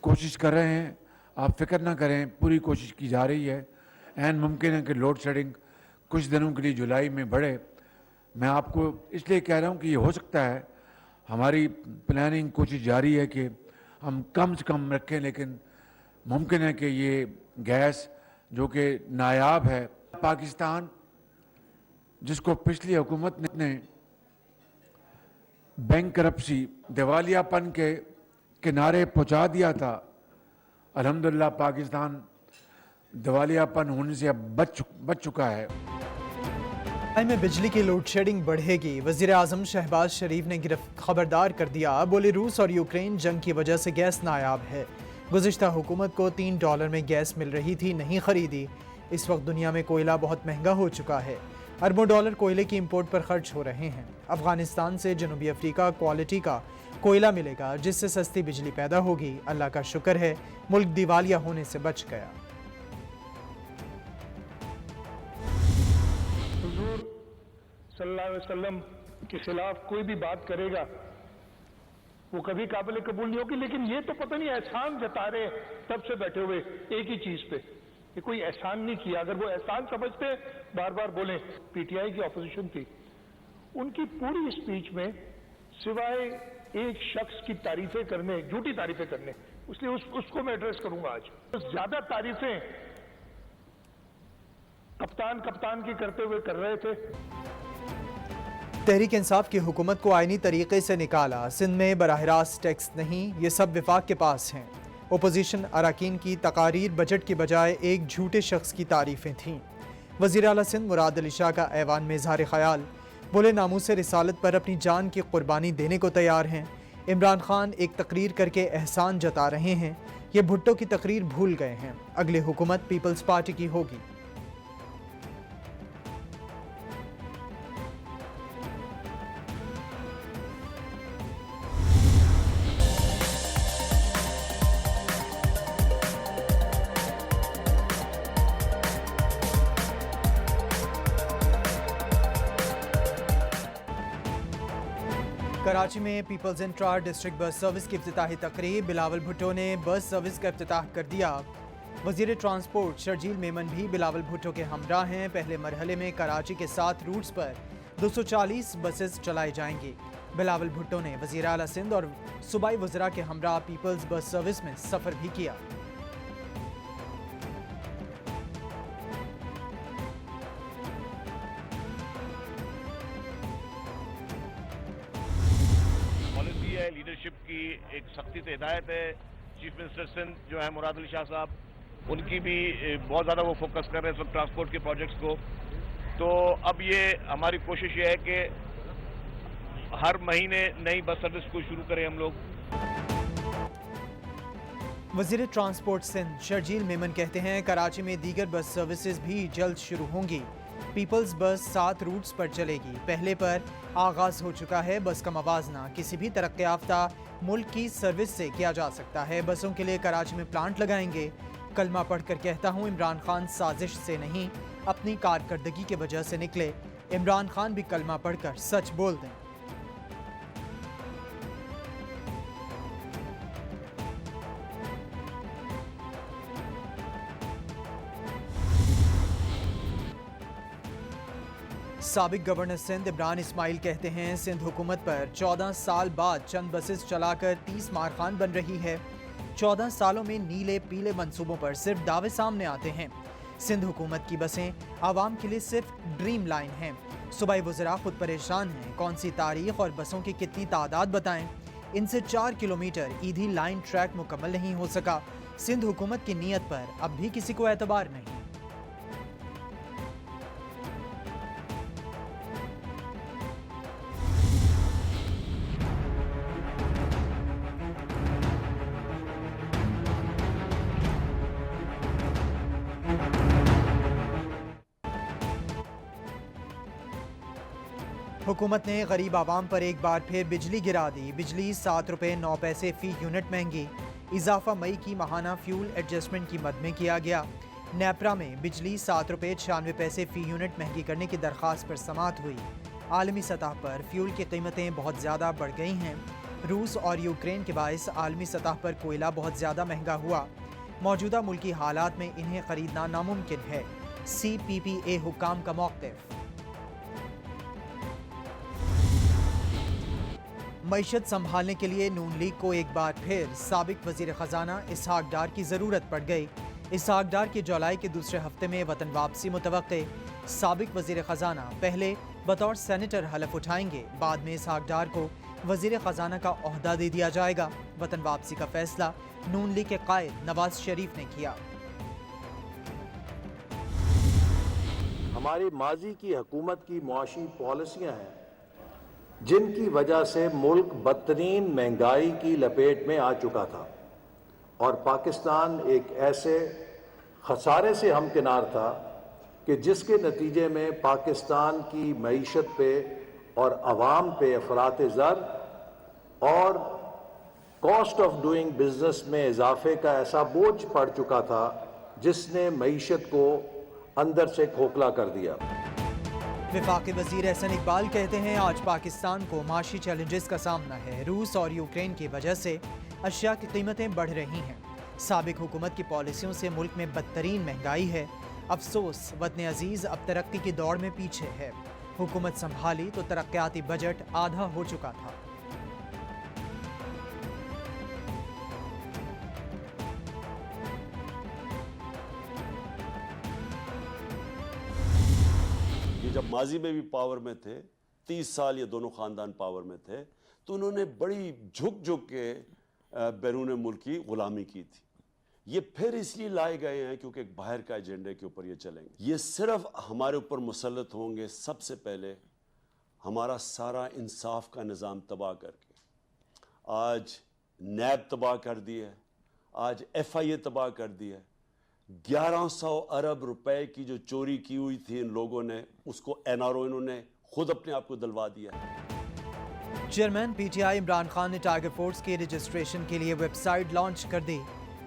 कोशिश कर रहे हैं, आप फिक्र ना करें, पूरी कोशिश की जा रही है। एन मुमकिन है कि लोड शेडिंग कुछ दिनों के लिए जुलाई में बढ़े। मैं आपको इसलिए कह रहा हूँ कि ये हो सकता है, हमारी प्लानिंग कोशिश जारी है कि हम कम से कम रखें, लेकिन मुमकिन है कि ये गैस जो कि नायाब है, पाकिस्तान जिसको पिछली हुकूमत ने बैंक करप्सी, दिवालियापन के किनारे पहुंचा दिया था, अल्हम्दुलिल्लाह पाकिस्तान दिवालियापन होने से अब बच चुका है। में बिजली की लोड शेडिंग बढ़ेगी। वजीर आजम शहबाज शरीफ ने खबरदार कर दिया, बोले रूस और यूक्रेन जंग की वजह से गैस नायाब है। गुज़िश्ता हुकूमत को $3 में गैस मिल रही थी, नहीं खरीदी। इस वक्त दुनिया में कोयला बहुत महंगा हो चुका है, अरबों डॉलर कोयले की इंपोर्ट पर खर्च हो रहे हैं। अफगानिस्तान से जनूबी अफ्रीका क्वालिटी का कोयला मिलेगा, जिससे सस्ती बिजली पैदा होगी। अल्लाह का शुक्र है मुल्क दिवालिया होने से बच गया। हुजूर सल्लल्लाहु अलैहि वसल्लम के खिलाफ कोई भी बात करेगा वो कभी काबिल कबूल नहीं होगी। लेकिन ये तो पता नहीं एहसान जता रहे तब से बैठे हुए एक ही चीज पे, ये कोई एहसान नहीं किया। अगर वो एहसान समझते बार बार बोले। पीटीआई की ऑपोजिशन थी, उनकी पूरी स्पीच में सिवाय एक शख्स की तारीफें करने, झूठी तारीफें करने, इसलिए उसको मैं एड्रेस करूंगा आज। तो ज्यादा तारीफें कप्तान की करते हुए कर रहे थे। तहरीक इंसाफ की हुकूमत को आईनी तरीके से निकाला। सिंध में बराह रास्त टैक्स नहीं, ये सब विफाक के पास हैं। ओपोजिशन अरकान की तकारीर बजट की बजाय एक झूठे शख्स की तारीफें थीं। वज़ीर आला सिंध मुराद अली शाह का ऐवान में इज़हार ख्याल, बोले नामूस रिसालत पर अपनी जान की कुर्बानी देने को तैयार हैं। इमरान खान एक तकरीर करके एहसान जता रहे हैं, ये भुट्टो की तकरीर भूल गए हैं। अगली हुकूमत पीपल्स पार्टी की होगी। कराची में people's intra district bus service की इफ्तिताही तकरीब, बिलावल भुट्टो ने बस सर्विस का इफ्तिताह कर दिया। वजीर ट्रांसपोर्ट शर्जील मेमन भी बिलावल भुट्टो के हमरा हैं। पहले मरहले में कराची के 7 रूट्स पर 240 बसेस चलाई जाएंगी। बिलावल भुट्टो ने वजीर आला सिंध और सूबाई वज़रा के हमरा पीपल्स बस सर्विस में सफ़र भी किया। लीडरशिप की एक सख्ती से हिदायत है। चीफ मिनिस्टर सिंध जो है मुराद अली शाह साहब, उनकी भी बहुत ज़्यादा वो फोकस कर रहे हैं इस वक्त ट्रांसपोर्ट के प्रोजेक्ट्स को। तो अब ये हमारी कोशिश ये है कि हर महीने नई बस सर्विस को शुरू करें हम लोग। वज़ीर ट्रांसपोर्ट सिंध शर्जील मेमन कहते हैं, कराची में दीगर बस सर्विसेज भी जल्द शुरू होंगी। पीपल्स बस 7 रूट्स पर चलेगी। पहले पर आगाज हो चुका है। बस का मवाजना किसी भी तरक्की याफ्ता मुल्क की सर्विस से किया जा सकता है। बसों के लिए कराची में प्लांट लगाएंगे। कलमा पढ़कर कहता हूँ, इमरान खान साजिश से नहीं, अपनी कारकर्दगी की वजह से निकले। इमरान खान भी कलमा पढ़कर सच बोल दें। साबिक गवर्नर सिंध इमरान इस्माइल कहते हैं, सिंध हुकूमत पर 14 साल बाद चंद बसेस चलाकर 30 मारखान बन रही है। 14 सालों में नीले पीले मंसूबों पर सिर्फ दावे सामने आते हैं। सिंध हुकूमत की बसें आवाम के लिए सिर्फ ड्रीम लाइन हैं। सूबाई वज़रा खुद परेशान हैं, कौन सी तारीख और बसों की कितनी तादाद बताएं। इनसे 4 किलोमीटर ईदी लाइन ट्रैक मुकम्मल नहीं हो सका। सिंध हुकूमत की नीयत पर अब भी किसी को एतबार नहीं। हुकूमत ने गरीब आवाम पर एक बार फिर बिजली गिरा दी। बिजली 7 रुपये 9 पैसे फी यूनिट महंगी। इजाफा मई की माहाना फ्यूल एडजस्टमेंट की मद में किया गया। नेपरा में बिजली 7 रुपये 96 पैसे फी यूनिट महंगी करने की दरख्वास्त पर समाअत हुई। आलमी सतह पर फ्यूल की कीमतें बहुत ज़्यादा बढ़ गई हैं। रूस और यूक्रेन के बायस आलमी सतह पर कोयला बहुत ज़्यादा महंगा हुआ। मौजूदा मुल्की हालात में इन्हें खरीदना नामुमकिन है। CPPA हुक्काम का मौक़िफ़। मईशत संभालने के लिए नून लीग को एक बार फिर साबिक वज़ीर ख़ज़ाना इसहाक डार की ज़रूरत पड़ गई। इसहाक डार की जुलाई के दूसरे हफ्ते में वतन वापसी मुतवक्के। साबिक वज़ीर ख़ज़ाना पहले बतौर सेनेटर हलफ उठाएंगे, बाद में इसहाक डार को वज़ीर ख़ज़ाना का ओहदा दे दिया जाएगा। वतन वापसी का फैसला नून लीग के कायद नवाज शरीफ ने किया। हमारी माजी की हुकूमत की मुआशी पॉलिसियां हैं जिनकी वजह से मुल्क बदतरीन महंगाई की लपेट में आ चुका था और पाकिस्तान एक ऐसे खसारे से हमकिनार था कि जिसके नतीजे में पाकिस्तान की मईशत पे और अवाम पे अफरात ज़र और कॉस्ट ऑफ डूइंग बिजनेस में इजाफे का ऐसा बोझ पड़ चुका था जिसने मईशत को अंदर से खोखला कर दिया। वफाकी वज़ीर एहसन इकबाल कहते हैं आज पाकिस्तान को माशी चैलेंजेस का सामना है। रूस और यूक्रेन की वजह से अशिया की कीमतें बढ़ रही हैं। साबिक हुकूमत की पॉलिसियों से मुल्क में बदतरीन महंगाई है। अफसोस वतन अजीज अब तरक्की की दौड़ में पीछे है। हुकूमत संभाली तो तरक्याती बजट आधा हो चुका था। ये जब माजी में भी पावर में थे, 30 साल ये दोनों खानदान पावर में थे, तो उन्होंने बड़ी झुक झुक के बैरून मुल्क की गुलामी की थी। ये फिर इसलिए लाए गए हैं क्योंकि एक बाहर का एजेंडे के ऊपर ये चलेंगे। ये सिर्फ हमारे ऊपर मुसल्लत होंगे सबसे पहले हमारा सारा इंसाफ का निज़ाम तबाह करके। आज नैब तबाह कर दी है, आज FIA तबाह कर दी है। 1100 अरब रुपए की जो चोरी की हुई थी इन लोगों ने, उसको NRO इन्होंने खुद अपने आप को दिलवा दिया है। चेयरमैन PTI इमरान खान ने टाइगर फोर्स के रजिस्ट्रेशन के लिए वेबसाइट लॉन्च कर दी।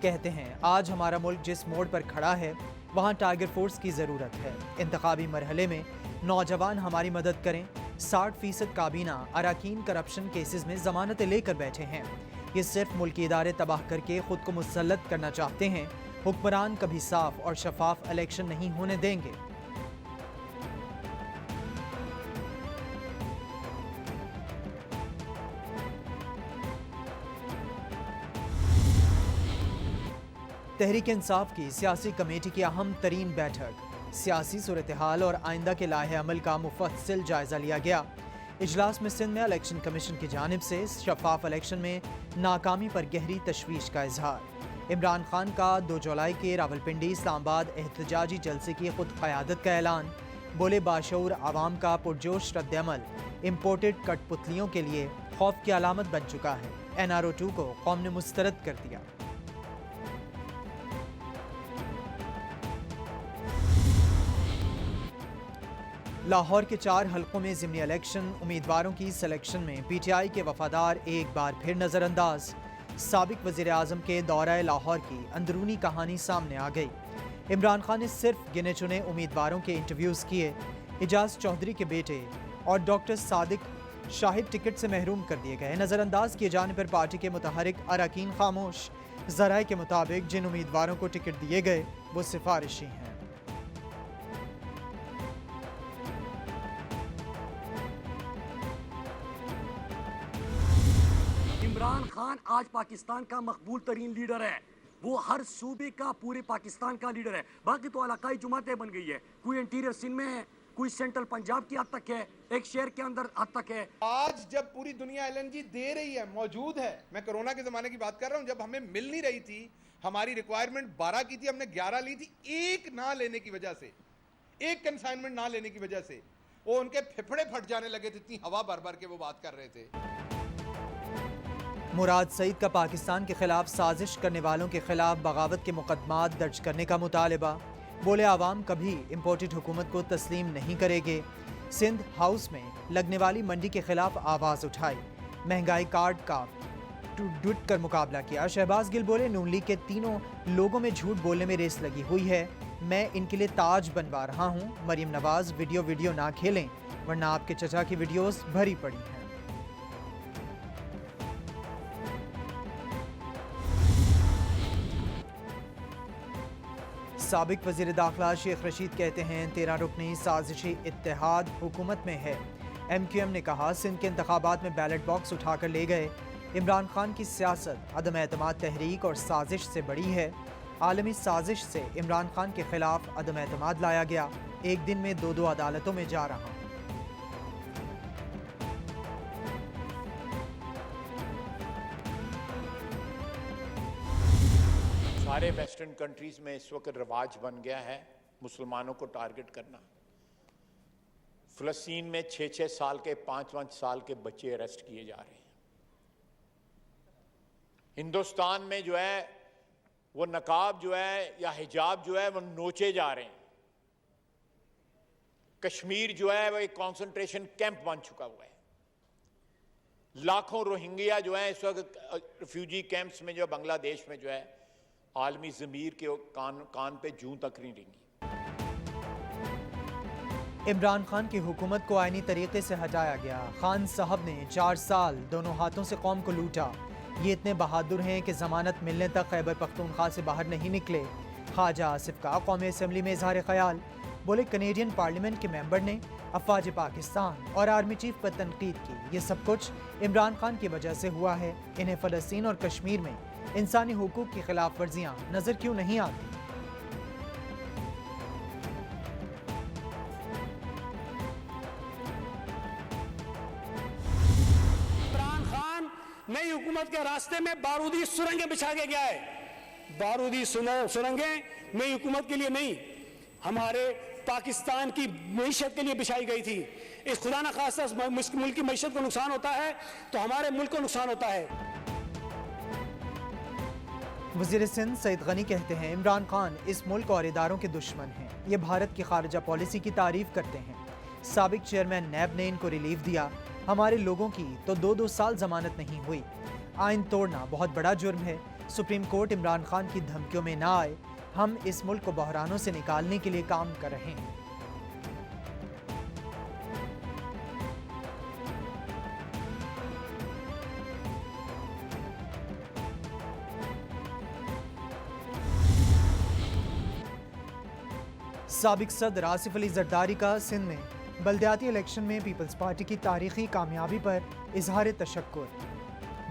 कहते हैं आज हमारा मुल्क जिस मोड़ पर खड़ा है वहाँ टाइगर फोर्स की ज़रूरत है। इंतखाबी मरहले में नौजवान हमारी मदद करें। 60% काबीना अराकीन करप्शन केसेस में ज़मानतें लेकर बैठे हैं। ये सिर्फ मुल्की इदारे तबाह करके खुद को मुसल्लत करना चाहते हैं। हुक्मरान कभी साफ और शफाफ इलेक्शन नहीं होने देंगे। तहरीक इंसाफ की सियासी कमेटी की अहम तरीन बैठक। सियासी सूरत हाल और आइंदा के लाहे अमल का मुफस्सिल जायजा लिया गया। इजलास में सिंध में इलेक्शन कमीशन की जानिब से शफाफ इलेक्शन में नाकामी पर गहरी तशवीश का इजहार। इमरान खान का 2 जुलाई के रावलपिंडी इस्लामाबाद एहतजाजी जलसे की खुद क़यादत का ऐलान। बोले बाशऊर आवाम का पुरजोश रद्दअमल इम्पोर्टेड कठपुतलियों के लिए खौफ की अलामत बन चुका है। NRO 2 को कौम ने मुस्तरद कर दिया। लाहौर के 4 हलकों में ज़िमनी इलेक्शन उम्मीदवारों की सिलेक्शन में PTI के वफादार एक बार फिर नज़रअंदाज। साबिक वज़ीर आज़म के दौरा लाहौर की अंदरूनी कहानी सामने आ गई। इमरान खान ने सिर्फ गिने चुने उम्मीदवारों के इंटरव्यूज़ किए। इजाज़ चौधरी के बेटे और डॉक्टर सादिक शाहिद टिकट से महरूम कर दिए गए। नज़रअंदाज किए जाने पर पार्टी के मुतहरिक अरकान खामोश। ज़राए के मुताबिक जिन उम्मीदवारों को टिकट दिए गए वो सिफारिशी हैं। इमरान खान आज पाकिस्तान का मकबूल तरीन लीडर है। वो हर सूबे का, पूरे पाकिस्तान का लीडर है। बाकी तो इलाकाई जमातें बन गई है। कोई इंटीरियर सिंध में है, कोई सेंट्रल पंजाब की हद तक है, एक शहर के अंदर हद तक है। आज जब पूरी दुनिया LNG दे रही है, मौजूद है, मैं कोरोना के ज़माने की बात कर रहा हूँ, जब हमें मिल नहीं रही थी, हमारी रिक्वायरमेंट 12 की थी, हमने 11 ली थी। एक ना लेने की वजह से, एक कंसाइनमेंट ना लेने की वजह से वो उनके फेफड़े फट जाने लगे थे, इतनी हवा भर भर के वो बात कर रहे थे। मुराद सईद का पाकिस्तान के खिलाफ साजिश करने वालों के खिलाफ बगावत के मुकदमात दर्ज करने का मुतालबा। बोले आवाम कभी इम्पोर्टेड हुकूमत को तस्लीम नहीं करेंगे। सिंध हाउस में लगने वाली मंडी के खिलाफ आवाज़ उठाई। महंगाई कार्ड का डुट कर मुकाबला किया। शहबाज गिल बोले नून लीग के तीनों लोगों में झूठ बोलने में रेस लगी हुई है। मैं इनके लिए ताज बनवा रहा हूँ। मरीम नवाज वीडियो ना खेलें वरना आपके चचा की वीडियोस भरी पड़ी हैं। سابق وزیر داخلہ شیخ رشید کہتے ہیں 13 رکنی سازشی اتحاد حکومت میں ہے۔ ایم کیو ایم نے کہا سندھ کے انتخابات میں بیلٹ باکس اٹھا کر لے گئے۔ عمران خان کی سیاست عدم اعتماد تحریک اور سازش سے بڑی ہے۔ عالمی سازش سے عمران خان کے خلاف عدم اعتماد لایا گیا۔ ایک دن میں 2 عدالتوں میں جا رہا ہوں۔ سارے ویسٹرن کنٹریز میں اس وقت رواج بن گیا ہے مسلمانوں کو ٹارگٹ کرنا۔ فلسطین میں 6 سال کے 5 سال کے بچے اریسٹ کیے جا رہے ہیں۔ ہندوستان میں جو ہے وہ نقاب جو ہے یا حجاب جو ہے وہ نوچے جا رہے ہیں۔ کشمیر جو ہے وہ ایک کانسنٹریشن کیمپ بن چکا ہوا ہے۔ لاکھوں روہنگیا جو ہیں اس وقت ریفیوجی کیمپس میں جو بنگلہ دیش میں جو ہے عالمی ضمیر کے کان پہ جوں تک نہیں رہیں گی۔ عمران خان کی حکومت کو آئینی طریقے سے ہٹایا گیا۔ خان صاحب نے 4 سال دونوں ہاتھوں سے قوم کو لوٹا۔ یہ اتنے بہادر ہیں کہ ضمانت ملنے تک خیبر پختونخوا سے باہر نہیں نکلے۔ خواجہ آصف کا قومی اسمبلی میں اظہار خیال، بولے کنیڈین پارلیمنٹ کے ممبر نے افواج پاکستان اور آرمی چیف پر تنقید کی۔ یہ سب کچھ عمران خان کی وجہ سے ہوا ہے۔ انہیں فلسطین اور کشمیر میں انسانی حقوق کی خلاف ورزیاں نظر کیوں نہیں آتی؟ عمران خان نئی حکومت کے راستے میں بارودی سرنگیں بچھا کے گیا ہے۔ بارودی سرنگیں نئی حکومت کے لیے نہیں، ہمارے پاکستان کی معیشت کے لیے بچھائی گئی تھی۔ اس خدا نخواستہ ملک کی معیشت کو نقصان ہوتا ہے تو ہمارے ملک کو نقصان ہوتا ہے۔ وزیر سندھ سعید غنی کہتے ہیں عمران خان اس ملک اور اداروں کے دشمن ہیں۔ یہ بھارت کی خارجہ پالیسی کی تعریف کرتے ہیں۔ سابق چیئرمین نیب نے ان کو ریلیف دیا۔ ہمارے لوگوں کی تو 2 سال ضمانت نہیں ہوئی۔ آئین توڑنا بہت بڑا جرم ہے۔ سپریم کورٹ عمران خان کی دھمکیوں میں نہ آئے۔ ہم اس ملک کو بحرانوں سے نکالنے کے لیے کام کر رہے ہیں۔ سابق صدر آصف علی زرداری کا سندھ میں بلدیاتی الیکشن میں پیپلز پارٹی کی تاریخی کامیابی پر اظہار تشکر،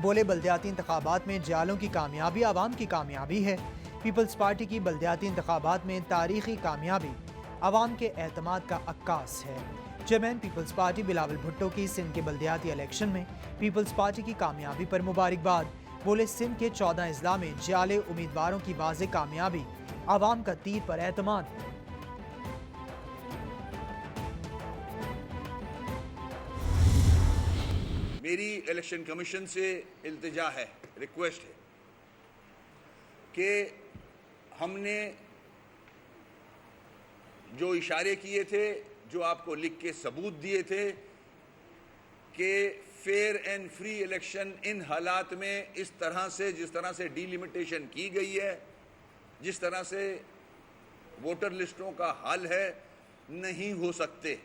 بولے بلدیاتی انتخابات میں جالوں کی کامیابی عوام کی کامیابی ہے۔ پیپلز پارٹی کی بلدیاتی انتخابات میں تاریخی کامیابی عوام کے اعتماد کا عکاس ہے۔ Chairman people's party Bilawal Bhutto کی سندھ کے بلدیاتی الیکشن میں پیپلز پارٹی کی کامیابی پر مبارکباد، بولے سندھ کے 14 اضلاع میں جعلی امیدواروں کی واضح کامیابی عوام کا تیر پر اعتماد۔ میری الیکشن کمیشن سے التجا ہے، ریکویسٹ ہے کہ ہم نے جو اشارے کیے تھے، جو آپ کو لکھ کے ثبوت دیے تھے کہ فیئر اینڈ فری الیکشن ان حالات میں اس طرح سے جس طرح سے ڈیلیمیٹیشن کی گئی ہے، جس طرح سے ووٹر لسٹوں کا حل ہے، نہیں ہو سکتے۔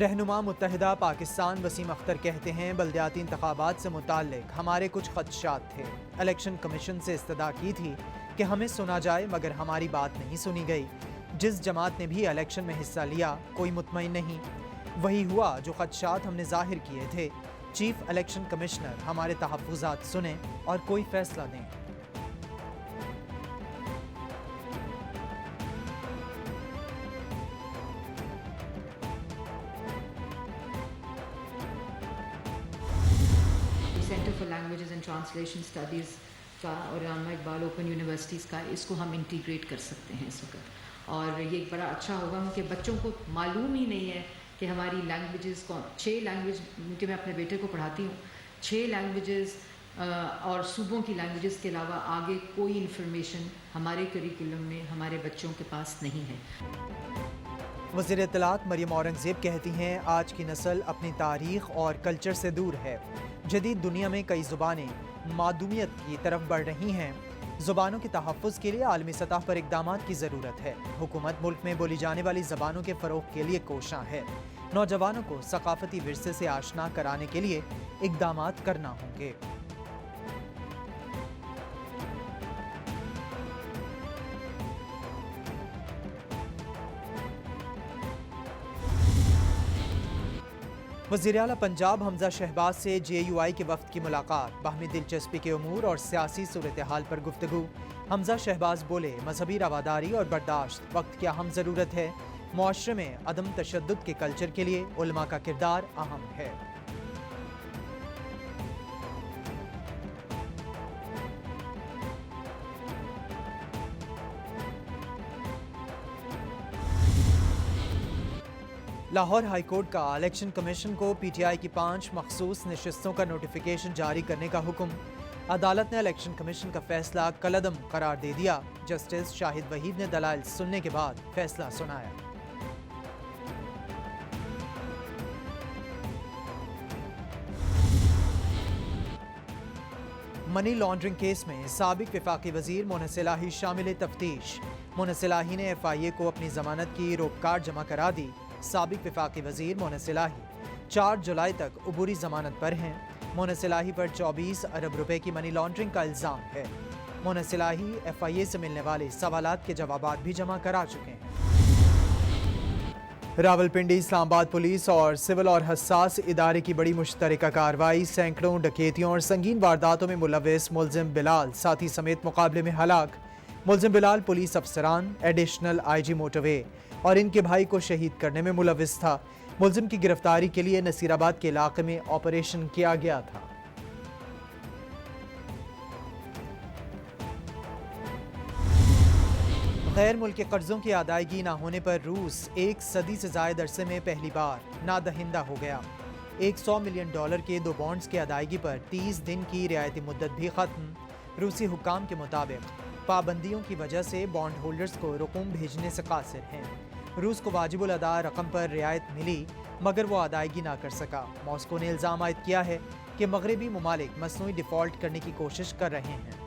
رہنما متحدہ پاکستان وسیم اختر کہتے ہیں بلدیاتی انتخابات سے متعلق ہمارے کچھ خدشات تھے۔ الیکشن کمیشن سے استدعا کی تھی کہ ہمیں سنا جائے، مگر ہماری بات نہیں سنی گئی۔ جس جماعت نے بھی الیکشن میں حصہ لیا کوئی مطمئن نہیں۔ وہی ہوا جو خدشات ہم نے ظاہر کیے تھے۔ چیف الیکشن کمشنر ہمارے تحفظات سنیں اور کوئی فیصلہ دیں۔ Centre for languages and translation studies کا اور علامہ اقبال اوپن یونیورسٹیز کا، اس کو ہم انٹیگریٹ کر سکتے ہیں اس وقت، اور یہ ایک بڑا اچھا ہوگا کہ بچوں کو معلوم ہی نہیں ہے کہ ہماری لینگویجز کو 6 لینگویج، کہ میں اپنے بیٹے کو پڑھاتی ہوں، 6 لینگویجز اور صوبوں کی لینگویجز کے علاوہ آگے کوئی انفارمیشن ہمارے کریکولم میں ہمارے بچوں کے پاس نہیں ہے۔ وزیر اطلاعات مریم اورنگزیب کہتی ہیں آج کی نسل اپنی تاریخ اور کلچر سے دور ہے۔ جدید دنیا میں کئی زبانیں معدومیت کی طرف بڑھ رہی ہیں۔ زبانوں کے تحفظ کے لیے عالمی سطح پر اقدامات کی ضرورت ہے۔ حکومت ملک میں بولی جانے والی زبانوں کے فروغ کے لیے کوشاں ہے۔ نوجوانوں کو ثقافتی ورثے سے آشنا کرانے کے لیے اقدامات کرنا ہوں گے۔ وزیر اعلیٰ پنجاب حمزہ شہباز سے JUI کے وفد کی ملاقات، باہمی دلچسپی کے امور اور سیاسی صورتحال پر گفتگو۔ حمزہ شہباز بولے، مذہبی رواداری اور برداشت وقت کی اہم ضرورت ہے، معاشرے میں عدم تشدد کے کلچر کے لیے علماء کا کردار اہم ہے۔ لاہور ہائی کورٹ کا الیکشن کمیشن کو PTI کی 5 مخصوص نشستوں کا نوٹیفیکیشن جاری کرنے کا حکم۔ عدالت نے الیکشن کمیشن کا فیصلہ کالعدم قرار دے دیا۔ جسٹس شاہد وحید نے دلائل سننے کے بعد فیصلہ سنایا۔ منی لانڈرنگ کیس میں سابق وفاقی وزیر مونس الہی شامل تفتیش۔ مونس الہی نے FIA کو اپنی ضمانت کی روپ کارڈ جمع کرا دی۔ سابق وفاقی وزیر مونس الہی 4 جولائی تک عبوری ضمانت پر ہیں۔ مونس الہی پر 24 ارب روپے کی منی لانڈرنگ کا الزام ہے۔ مونس الہی FIA سے ملنے والے سوالات کے جوابات بھی جمع کرا چکے ہیں۔ راولپنڈی اسلام آباد پولیس اور سول اور حساس ادارے کی بڑی مشترکہ کارروائی، سینکڑوں ڈکیتیوں اور سنگین وارداتوں میں ملوث ملزم بلال ساتھی سمیت مقابلے میں ہلاک۔ ملزم بلال پولیس افسران، ایڈیشنل IG موٹر وے اور ان کے بھائی کو شہید کرنے میں ملوث تھا۔ ملزم کی گرفتاری کے لیے نصیر آباد کے علاقے میں آپریشن کیا گیا تھا۔ غیر ملکی قرضوں کی ادائیگی نہ ہونے پر روس 1 صدی سے زائد عرصے میں پہلی بار نادہندہ ہو گیا۔ $100 ملین کے 2 بانڈز کی ادائیگی پر 30 دن کی رعایتی مدت بھی ختم۔ روسی حکام کے مطابق پابندیوں کی وجہ سے بانڈ ہولڈرز کو رقوم بھیجنے سے قاصر ہیں۔ روس کو واجب الادا رقم پر رعایت ملی مگر وہ ادائیگی نہ کر سکا۔ ماسکو نے الزام عائد کیا ہے کہ مغربی ممالک مصنوعی ڈیفالٹ کرنے کی کوشش کر رہے ہیں۔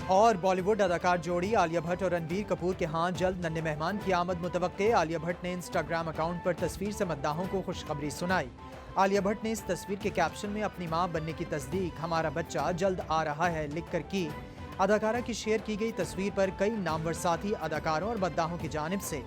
اور بالی ووڈ اداکار جوڑی عالیہ بھٹ اور رنبیر کپور کے ہاں جلد ننھے مہمان کی آمد متوقع۔ عالیہ بھٹ نے انسٹاگرام اکاؤنٹ پر تصویر سے مداحوں کو خوشخبری سنائی۔ عالیہ بھٹ نے اس تصویر کے کیپشن میں اپنی ماں بننے کی تصدیق "ہمارا بچہ جلد آ رہا ہے" لکھ کر کی۔ اداکارہ کی شیئر کی گئی تصویر پر کئی نامور ساتھی اداکاروں اور مداحوں کی جانب سے